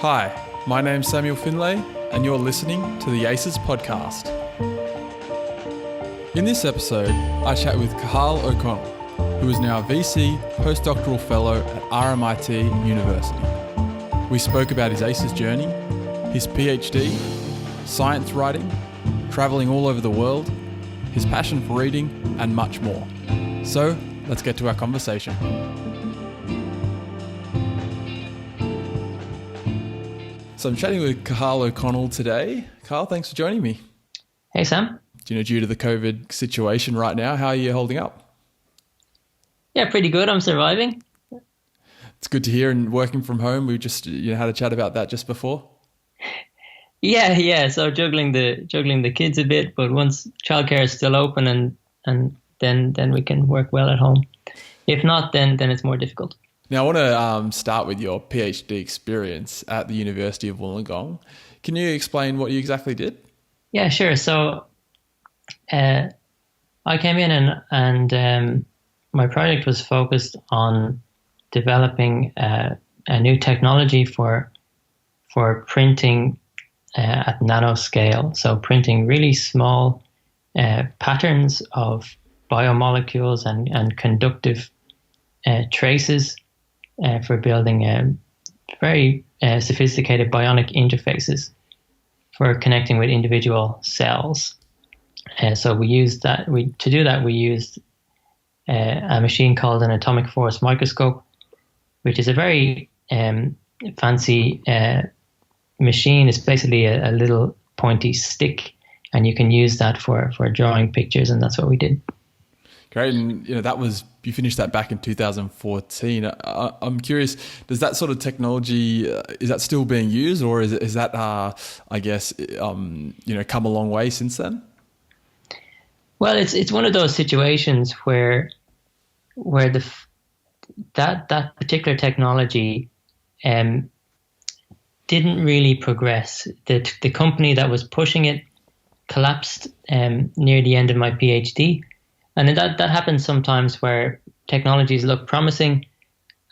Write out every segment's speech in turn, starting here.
Hi, my name's Samuel Findlay, and you're listening to the ACES podcast. In this episode, I chat with Cathal O'Connell, who is now a VC Postdoctoral Fellow at RMIT University. We spoke about his ACES journey, his PhD, science writing, travelling all over the world, his passion for reading, and much more. So, let's get to our conversation. So I'm chatting with Cathal O'Connell today. Carl, thanks for joining me. Hey, Sam. Due to the COVID situation right now, how are you holding up? Yeah, pretty good. I'm surviving. It's good to hear. And working from home, we just had a chat about that just before. Yeah. So juggling the kids a bit, but once childcare is still open, and then we can work well at home. If not, then it's more difficult. Now, I want to start with your PhD experience at the University of Wollongong. Can you explain what you exactly did? Yeah, sure. So I came in and my project was focused on developing a new technology for printing at nanoscale. So printing really small patterns of biomolecules and conductive traces for building very sophisticated bionic interfaces for connecting with individual cells. So we used that. To do that, we used a machine called an atomic force microscope, which is a very fancy machine. It's basically a little pointy stick, and you can use that for drawing pictures, and that's what we did. Great, and you finished that back in 2014. I'm curious, does that sort of technology is that still being used, or is that come a long way since then? Well, it's one of those situations where that particular technology didn't really progress. The company that was pushing it collapsed near the end of my PhD. And that happens sometimes where technologies look promising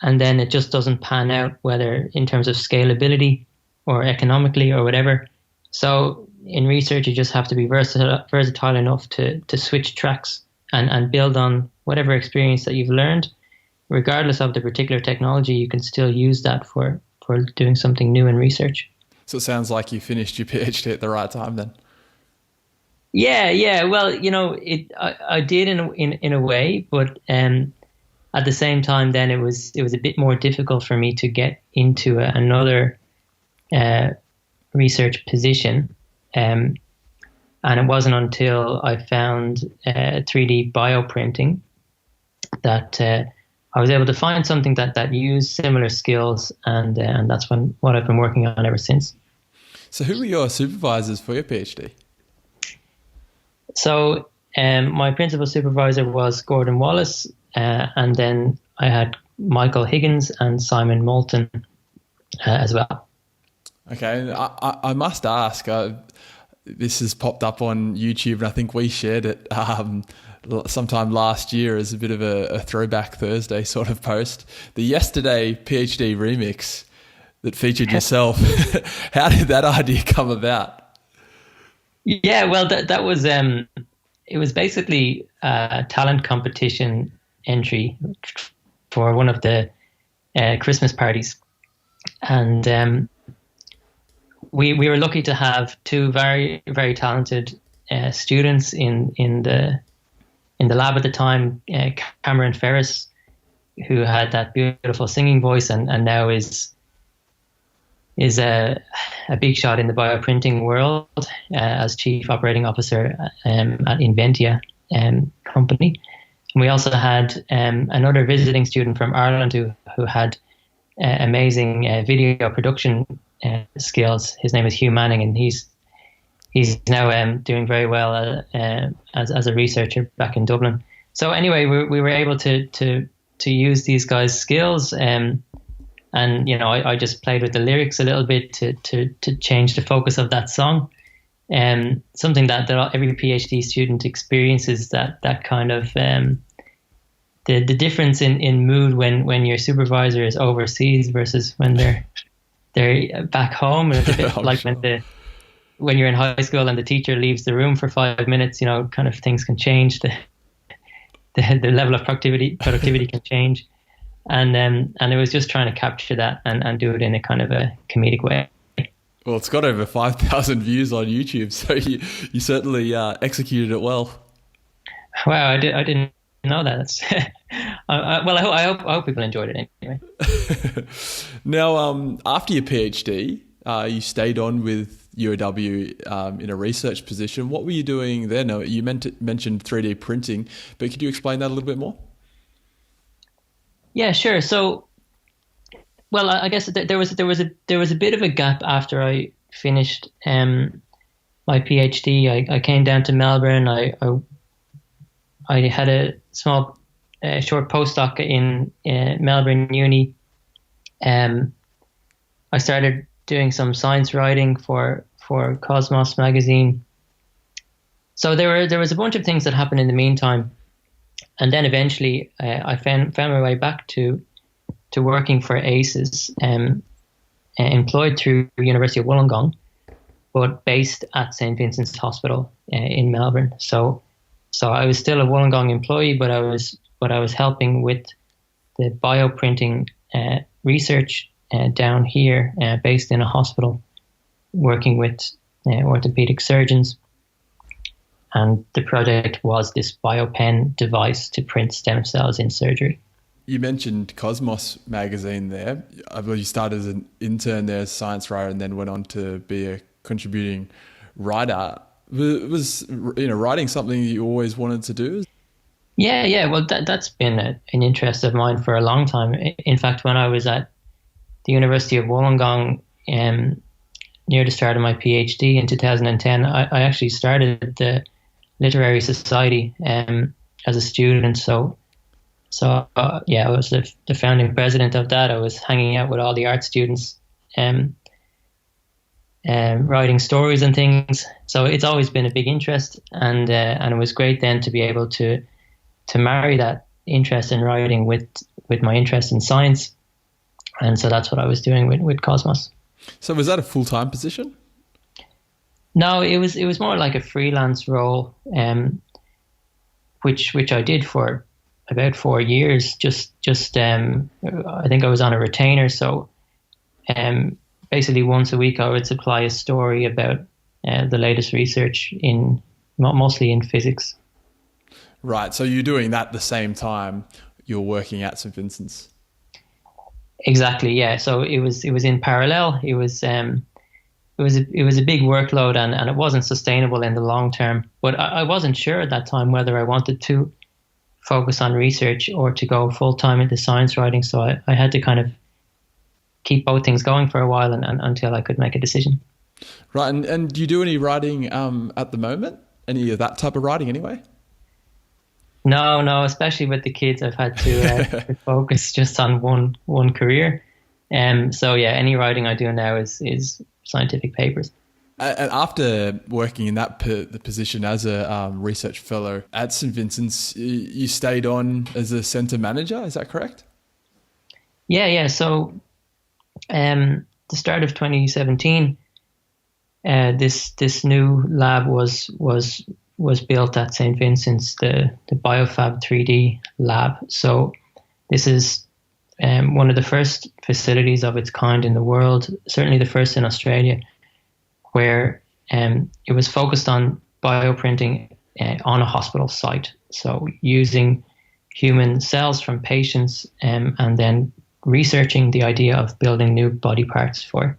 and then it just doesn't pan out, whether in terms of scalability or economically or whatever. So in research, you just have to be versatile enough to switch tracks and build on whatever experience that you've learned. Regardless of the particular technology, you can still use that for doing something new in research. So it sounds like you finished your PhD at the right time then. Yeah. Well, I did in a way, but at the same time, then it was a bit more difficult for me to get into another research position, and it wasn't until I found 3D bioprinting that I was able to find something that used similar skills, and that's what I've been working on ever since. So, who were your supervisors for your PhD? So my principal supervisor was Gordon Wallace, and then I had Michael Higgins and Simon Moulton as well. Okay, I must ask, this has popped up on YouTube, and I think we shared it sometime last year as a bit of a throwback Thursday sort of post. The Yesterday PhD remix that featured yourself. How did that idea come about? Yeah, well, that was it was basically a talent competition entry for one of the Christmas parties, and we were lucky to have two very, very talented students in the lab at the time. Cameron Ferris, who had that beautiful singing voice, and now is a big shot in the bioprinting world as chief operating officer at Inventia company. And we also had another visiting student from Ireland who had amazing video production skills. His name is Hugh Manning, and he's now doing very well as a researcher back in Dublin. So anyway, we were able to use these guys' skills. And, I just played with the lyrics a little bit to change the focus of that song. Something that every PhD student experiences, that kind of the difference in mood when your supervisor is overseas versus when they're they're back home. It's a bit like sure. when you're in high school and the teacher leaves the room for 5 minutes, kind of things can change. The level of productivity can change. And it was just trying to capture that and do it in a kind of a comedic way. Well, it's got over 5,000 views on YouTube, so you certainly executed it well. Wow, I didn't know that. That's well, I hope people enjoyed it anyway. Now, after your PhD, you stayed on with UOW in a research position. What were you doing there? No, you mentioned 3D printing, but could you explain that a little bit more? Yeah, sure. So, well, I guess there was a bit of a gap after I finished my PhD. I came down to Melbourne. I had a small, short postdoc in Melbourne Uni. I started doing some science writing for Cosmos magazine. So there was a bunch of things that happened in the meantime, and then eventually I found my way back to working for ACES, employed through University of Wollongong, but based at St. Vincent's Hospital in Melbourne. So I was still a Wollongong employee, but I was helping with the bioprinting research down here, based in a hospital, working with orthopedic surgeons. And the project was this biopen device to print stem cells in surgery. You mentioned Cosmos magazine there. I believe you started as an intern there as a science writer and then went on to be a contributing writer. Was writing something you always wanted to do? Yeah. Well, that's been an interest of mine for a long time. In fact, when I was at the University of Wollongong, near the start of my PhD in 2010, I actually started the Literary Society as a student. So I was the founding president of that. I was hanging out with all the art students, writing stories and things. So it's always been a big interest, and it was great then to be able to marry that interest in writing with my interest in science. And so that's what I was doing with Cosmos. So was that a full-time position? No, it was more like a freelance role, which I did for about 4 years. Just I think I was on a retainer. So basically once a week I would supply a story about the latest research mostly in physics. Right. So you're doing that at the same time you're working at St. Vincent's. Exactly. Yeah. So it was in parallel. It was a big workload, and it wasn't sustainable in the long term. But I wasn't sure at that time whether I wanted to focus on research or to go full time into science writing. So I had to kind of keep both things going for a while and until I could make a decision. Right. And do you do any writing at the moment? Any of that type of writing anyway? No, especially with the kids, I've had to focus just on one career. So yeah, any writing I do now is scientific papers. And after working in that the position as a research fellow at St. Vincent's, you stayed on as a centre manager, is that correct? Yeah. So the start of 2017, this new lab was built at St. Vincent's, the BioFab3D lab. So this is one of the first facilities of its kind in the world, certainly the first in Australia, where it was focused on bioprinting on a hospital site. So using human cells from patients and then researching the idea of building new body parts for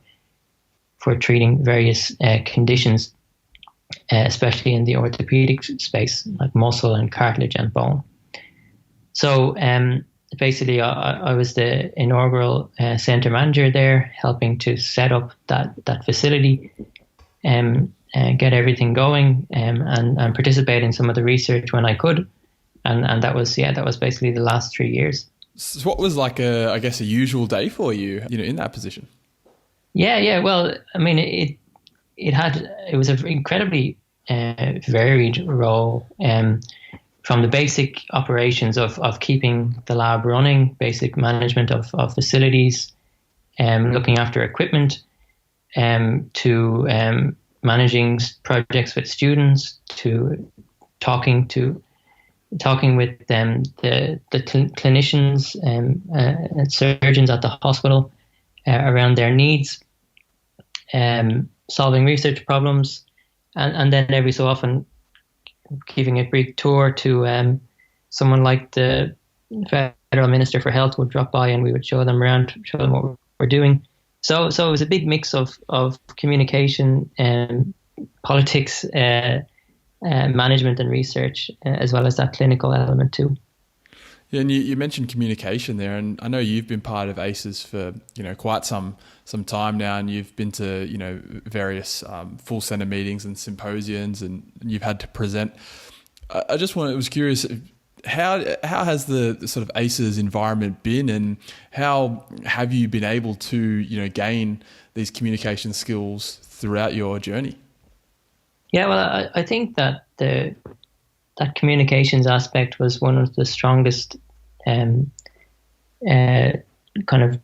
treating various conditions, especially in the orthopedic space, like muscle and cartilage and bone. So basically, I was the inaugural centre manager there, helping to set up that facility, get everything going, and participate in some of the research when I could. And that was basically the last 3 years. So what was like a usual day for you, in that position? Yeah. Well, I mean, it was an incredibly varied role, from the basic operations of keeping the lab running, basic management of facilities, looking after equipment, to managing projects with students, to talking with the clinicians and surgeons at the hospital around their needs, solving research problems, and then every so often giving a brief tour to someone like the Federal Minister for Health would drop by, and we would show them around, show them what we're doing. So it was a big mix of communication, politics, management and research, as well as that clinical element too. Yeah, and you mentioned communication there, and I know you've been part of ACES for quite some time now, and you've been to various full centre meetings and symposiums, and you've had to present. I was curious, how has the sort of ACES environment been, and how have you been able to gain these communication skills throughout your journey? Yeah, well, I think that that communications aspect was one of the strongest kind of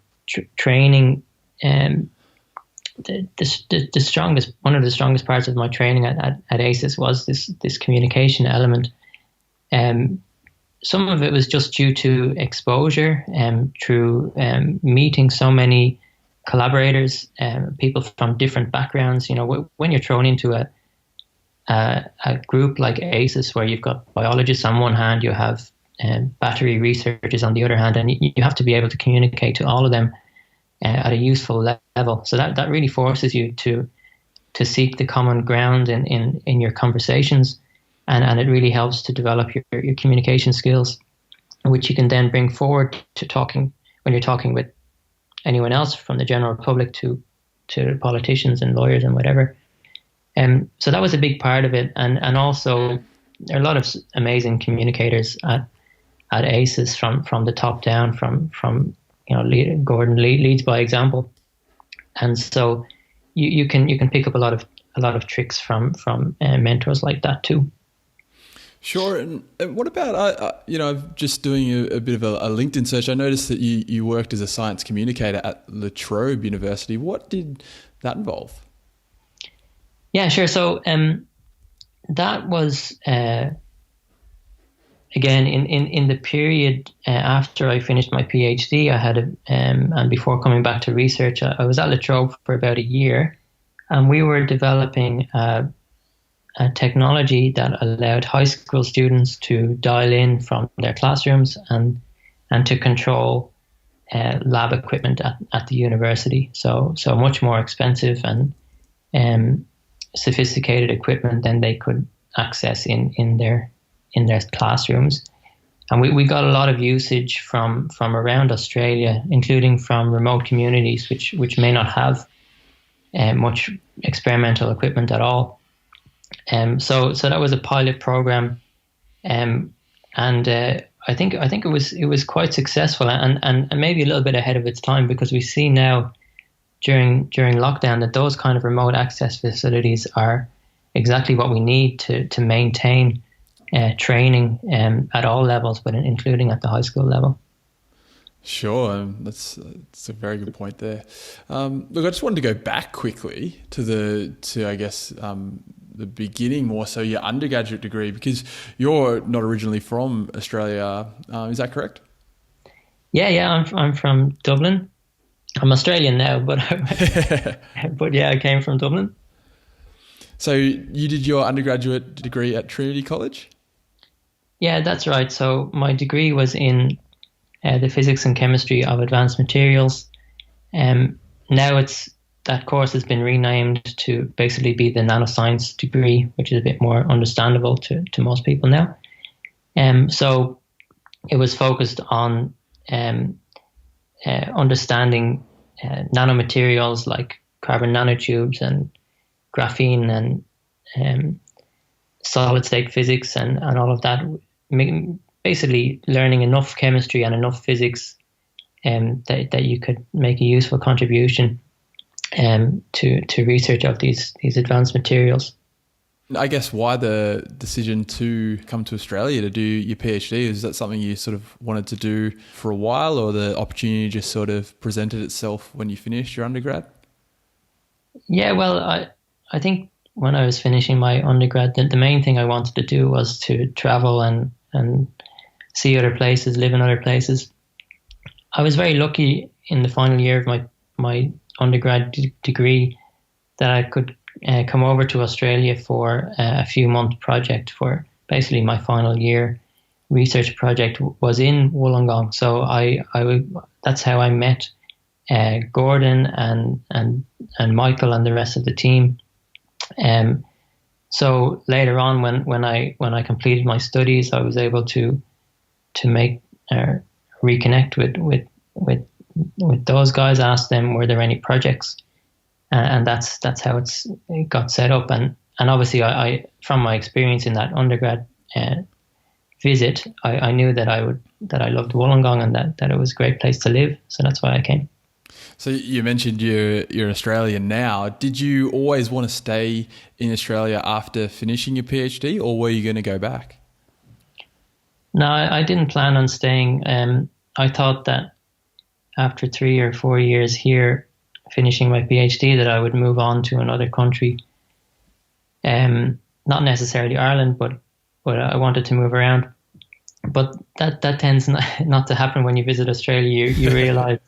training, the strongest, one of the strongest parts of my training at ACES was this communication element. Some of it was just due to exposure, through meeting so many collaborators, people from different backgrounds. When you're thrown into a group like ACES, where you've got biologists on one hand, you have battery researchers on the other hand, and you have to be able to communicate to all of them at a useful level. So that really forces you to seek the common ground in your conversations, and it really helps to develop your communication skills, which you can then bring forward to talking when you're talking with anyone else, from the general public to politicians and lawyers and whatever. So that was a big part of it, and also there are a lot of amazing communicators at ACES from the top down, from Gordon leads by example, and so you can pick up a lot of tricks from mentors like that too. Sure. And what about, just doing a bit of a LinkedIn search, I noticed that you worked as a science communicator at La Trobe University. What did that involve? Yeah, sure. So that was, again, in the period after I finished my PhD, I had and before coming back to research, I was at La Trobe for about a year, and we were developing a technology that allowed high school students to dial in from their classrooms and to control lab equipment at the university. So much more expensive and sophisticated equipment than they could access in their classrooms. And we got a lot of usage from around Australia, including from remote communities which may not have much experimental equipment at all. So that was a pilot program, and I think it was quite successful and maybe a little bit ahead of its time, because we see now during lockdown that those kind of remote access facilities are exactly what we need to maintain training at all levels, but including at the high school level. Sure, that's a very good point there. Look, I just wanted to go back quickly to I guess the beginning more so, your undergraduate degree, because you're not originally from Australia. Is that correct? Yeah, I'm from Dublin. I'm Australian now, but but yeah, I came from Dublin. So you did your undergraduate degree at Trinity College? Yeah, that's right. So my degree was in the physics and chemistry of advanced materials. Now that course has been renamed to basically be the nanoscience degree, which is a bit more understandable to most people now. So it was focused on understanding nanomaterials like carbon nanotubes and graphene and solid state physics and all of that. Basically learning enough chemistry and enough physics that you could make a useful contribution to research of these advanced materials. I guess why the decision to come to Australia to do your PhD? Is that something you sort of wanted to do for a while, or the opportunity just sort of presented itself when you finished your undergrad? Yeah, well, I think when I was finishing my undergrad, the main thing I wanted to do was to travel and see other places, live in other places. I was very lucky in the final year of my undergrad degree that I could come over to Australia for a few month project for basically my final year research project was in Wollongong. So that's how I met Gordon and Michael and the rest of the team. So later on, when I completed my studies, I was able to reconnect with those guys, ask them were there any projects, and that's how it got set up. And obviously, I from my experience in that undergrad visit, I knew that I loved Wollongong and that it was a great place to live. So that's why I came. So you mentioned you're Australian now. Did you always want to stay in Australia after finishing your PhD, or were you going to go back? No, I didn't plan on staying. I thought that after 3 or 4 years here, finishing my PhD, that I would move on to another country. Not necessarily Ireland, but I wanted to move around. But that tends not to happen when you visit Australia. You realise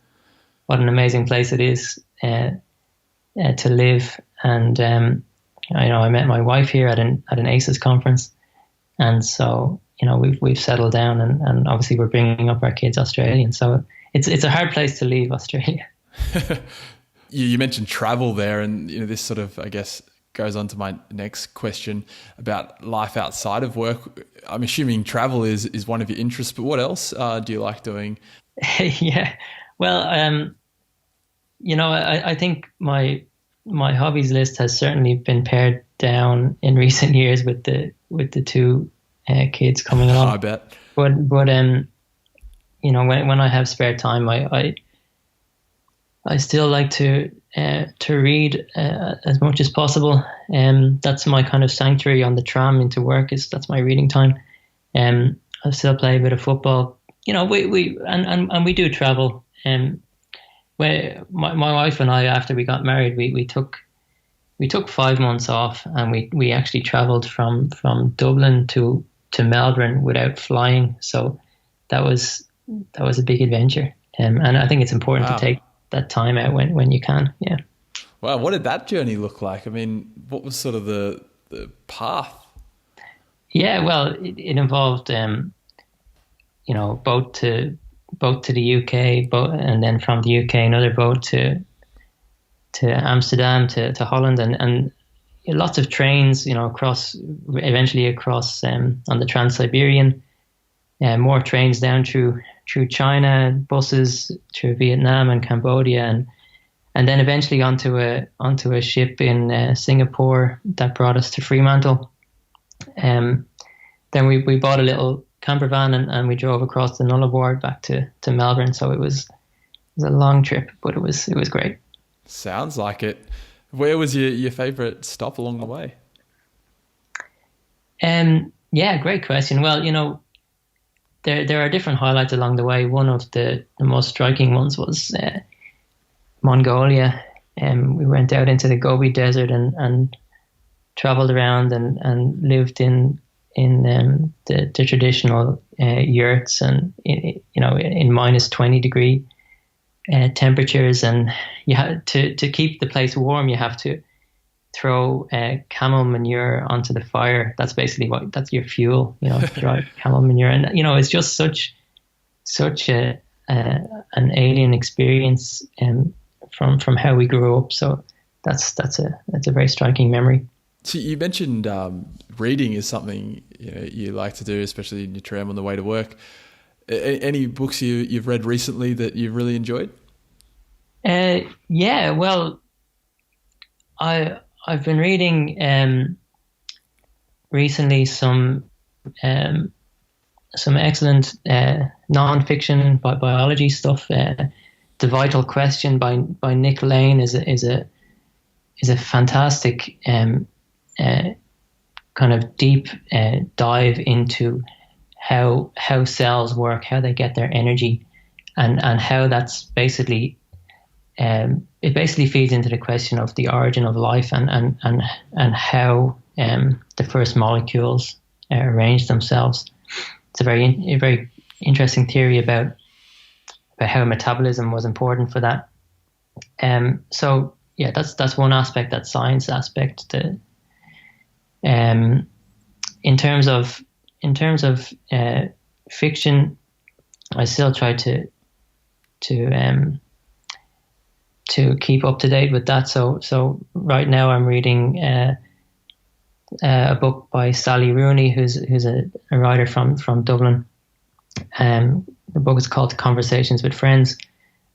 what an amazing place it is to live. And I met my wife here at an ACES conference, and so we've settled down, and obviously we're bringing up our kids Australian. So it's a hard place to leave, Australia. You mentioned travel there, and this sort of, I guess, goes on to my next question about life outside of work. I'm assuming travel is one of your interests, but what else do you like doing? Yeah, well, I think my hobbies list has certainly been pared down in recent years with the two kids coming along. I bet. But when I have spare time, I still like to read as much as possible. That's my kind of sanctuary on the tram into work. That's my reading time. I still play a bit of football. We do travel. Where my wife and I, after we got married, we took 5 months off, and we actually travelled from Dublin to Melbourne without flying. So that was a big adventure. And I think it's important to take that time out when you can. Yeah. Wow, what did that journey look like? I mean, what was sort of the path? Yeah, well, it involved boat to the UK, and then from the UK another boat to Amsterdam to Holland, and lots of trains, eventually across on the Trans-Siberian, more trains down through China, buses through Vietnam and Cambodia, and then eventually onto a ship in Singapore that brought us to Fremantle. Then we bought a little camper van and we drove across the Nullarbor back to Melbourne. So it was a long trip, but it was great. Sounds like it. Where was your favourite stop along the way? Yeah, great question. Well, there are different highlights along the way. One of the most striking ones was Mongolia. We went out into the Gobi Desert and travelled around and lived in the traditional yurts, and in minus 20 degree temperatures, and you have to keep the place warm. You have to throw camel manure onto the fire. That's basically that's your fuel. Dry camel manure, and it's just such an alien experience from how we grew up. So that's a very striking memory. So you mentioned reading is something you like to do, especially in your tram on the way to work. Any books you've read recently that you've really enjoyed? Yeah, well, I've been reading recently some excellent non-fiction biology stuff. The Vital Question by Nick Lane is a fantastic kind of deep dive into how cells work, how they get their energy, and how that's basically it basically feeds into the question of the origin of life and how the first molecules arrange themselves. It's a very interesting theory about how metabolism was important for that. So yeah, that's one aspect, that science aspect. In terms of fiction, I still try to keep up to date with that. So right now I'm reading a book by Sally Rooney, who's a writer from Dublin. The book is called Conversations with Friends,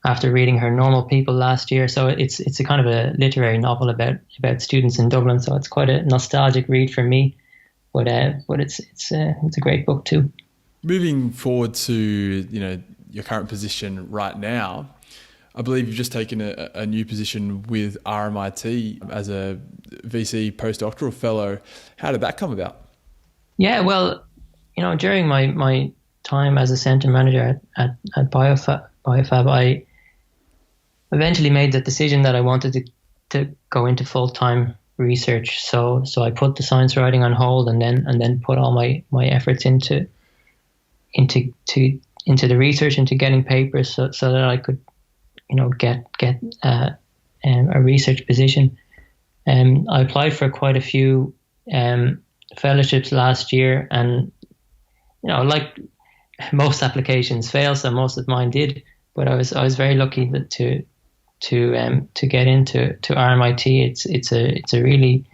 after reading her Normal People last year. So it's a kind of a literary novel about students in Dublin. So it's quite a nostalgic read for me, but it's a great book too. Moving forward to your current position right now, I believe you've just taken a new position with RMIT as a VC Postdoctoral Fellow. How did that come about? Yeah, well, during my time as a centre manager at BioFab, I eventually made the decision that I wanted to go into full-time research. So I put the science writing on hold and then put all my efforts into the research, into getting papers so that I could get a research position. I applied for quite a few fellowships last year, and like most applications fail, so most of mine did. But I was very lucky to get into RMIT. It's a really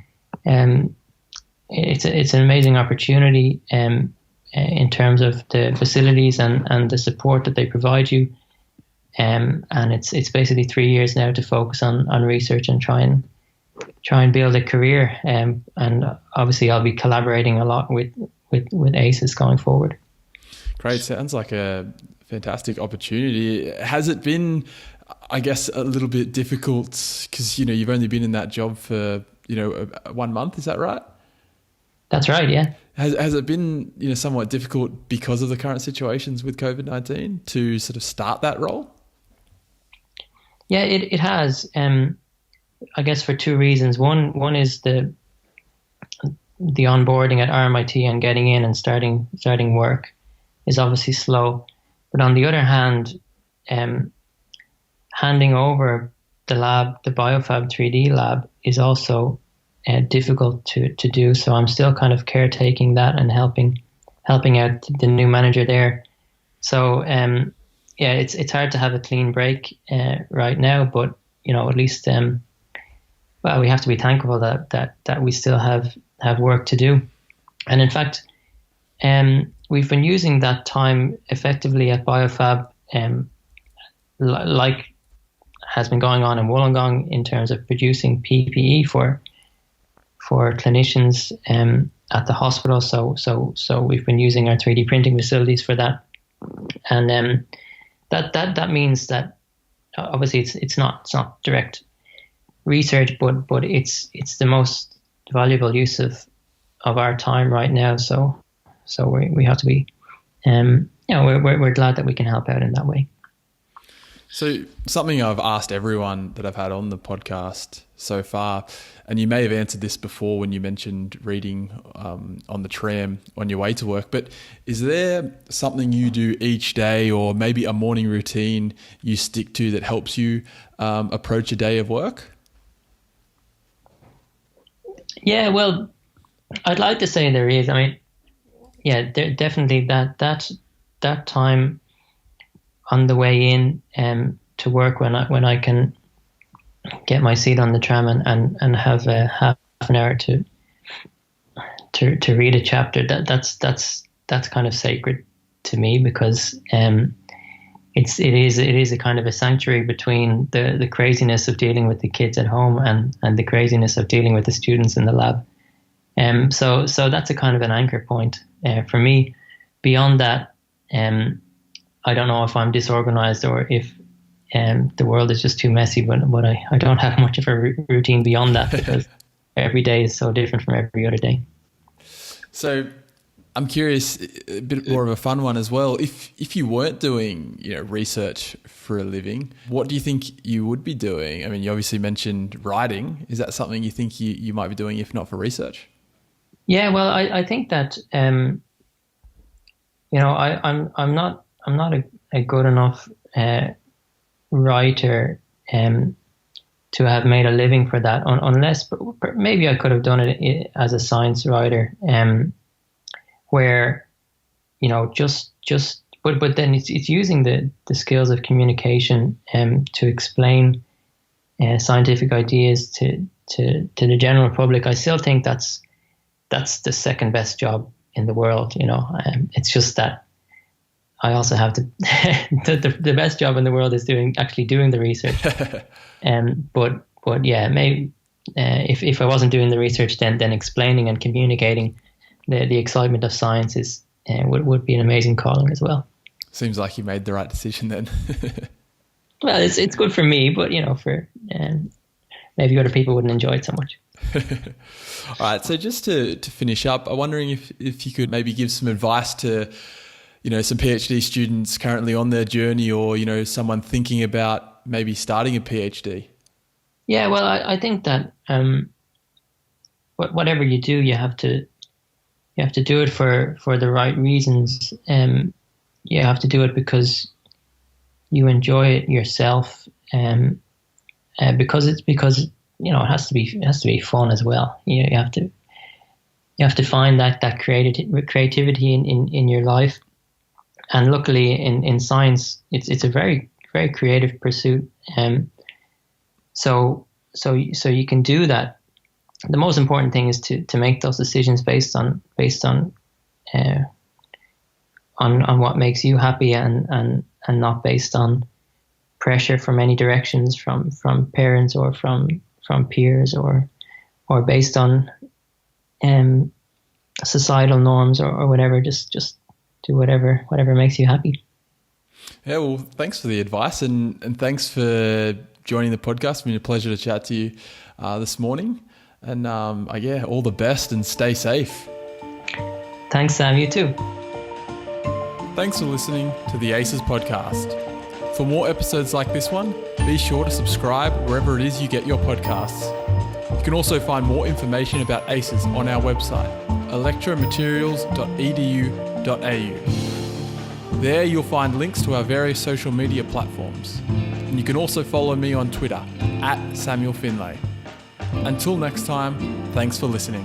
it's an amazing opportunity in terms of the facilities and the support that they provide you. And it's basically 3 years now to focus on research and try and build a career. And obviously I'll be collaborating a lot with ACES going forward. Great. Sounds like a fantastic opportunity. Has it been, I guess, a little bit difficult because, you've only been in that job for, 1 month, is that right? That's right, yeah. Has it been, somewhat difficult because of the current situations with COVID-19 to sort of start that role? Yeah, it has. I guess for two reasons. One is the onboarding at RMIT and getting in and starting work is obviously slow. But on the other hand, handing over the lab, the BioFab3D lab, is also difficult to do. So I'm still kind of caretaking that and helping out the new manager there. So yeah, it's hard to have a clean break right now, but at least well, we have to be thankful that we still have work to do. And in fact, we've been using that time effectively at BioFab, like has been going on in Wollongong in terms of producing PPE for clinicians at the hospital. So we've been using our 3D printing facilities for that, and that means that obviously it's not direct research, but it's the most valuable use of our time right now. So we have to be, we're glad that we can help out in that way. So something I've asked everyone that I've had on the podcast so far, and you may have answered this before when you mentioned reading on the tram on your way to work, but is there something you do each day or maybe a morning routine you stick to that helps you approach a day of work? Yeah, well, I'd like to say there is. I mean, yeah, definitely that time on the way in to work when I can get my seat on the tram and have half an hour to read a chapter, that's kind of sacred to me, because it is a kind of a sanctuary between the craziness of dealing with the kids at home and the craziness of dealing with the students in the lab. So that's a kind of an anchor point for me. Beyond that, I don't know if I'm disorganized or if the world is just too messy, but I don't have much of a routine beyond that, because every day is so different from every other day. So I'm curious, a bit more of a fun one as well. If you weren't doing, research for a living, what do you think you would be doing? I mean, you obviously mentioned writing. Is that something you think you might be doing if not for research? Yeah, well, I think that I'm not a good enough writer to have made a living for that, unless maybe I could have done it as a science writer, where but then it's using the skills of communication to explain scientific ideas to the general public. I still think that's the second best job in the world. It's just that I also have the best job in the world is actually doing the research. But yeah, maybe if I wasn't doing the research, then explaining and communicating the excitement of science would be an amazing calling as well. Seems like you made the right decision then. Well, it's good for me, but for maybe other people wouldn't enjoy it so much. All right. So just to finish up, I'm wondering if you could maybe give some advice to, some PhD students currently on their journey, or, someone thinking about maybe starting a PhD. Yeah, well, I think that whatever you do, you have to do it for the right reasons. You have to do it because you enjoy it yourself, because it has to be fun as well. You have to find that creativity in your life, and luckily in science it's a very, very creative pursuit. So you can do that. The most important thing is to make those decisions based on what makes you happy, and not based on pressure from any directions from parents or from peers, or based on societal norms or whatever. Just do whatever makes you happy. Yeah, well, thanks for the advice, and thanks for joining the podcast. It's been a pleasure to chat to you this morning. And all the best, and stay safe. Thanks, Sam. You too. Thanks for listening to the ACES podcast. For more episodes like this one, be sure to subscribe wherever it is you get your podcasts. You can also find more information about ACES on our website, electromaterials.edu.au. There you'll find links to our various social media platforms. And you can also follow me on Twitter @SamuelFindlay. Until next time, thanks for listening.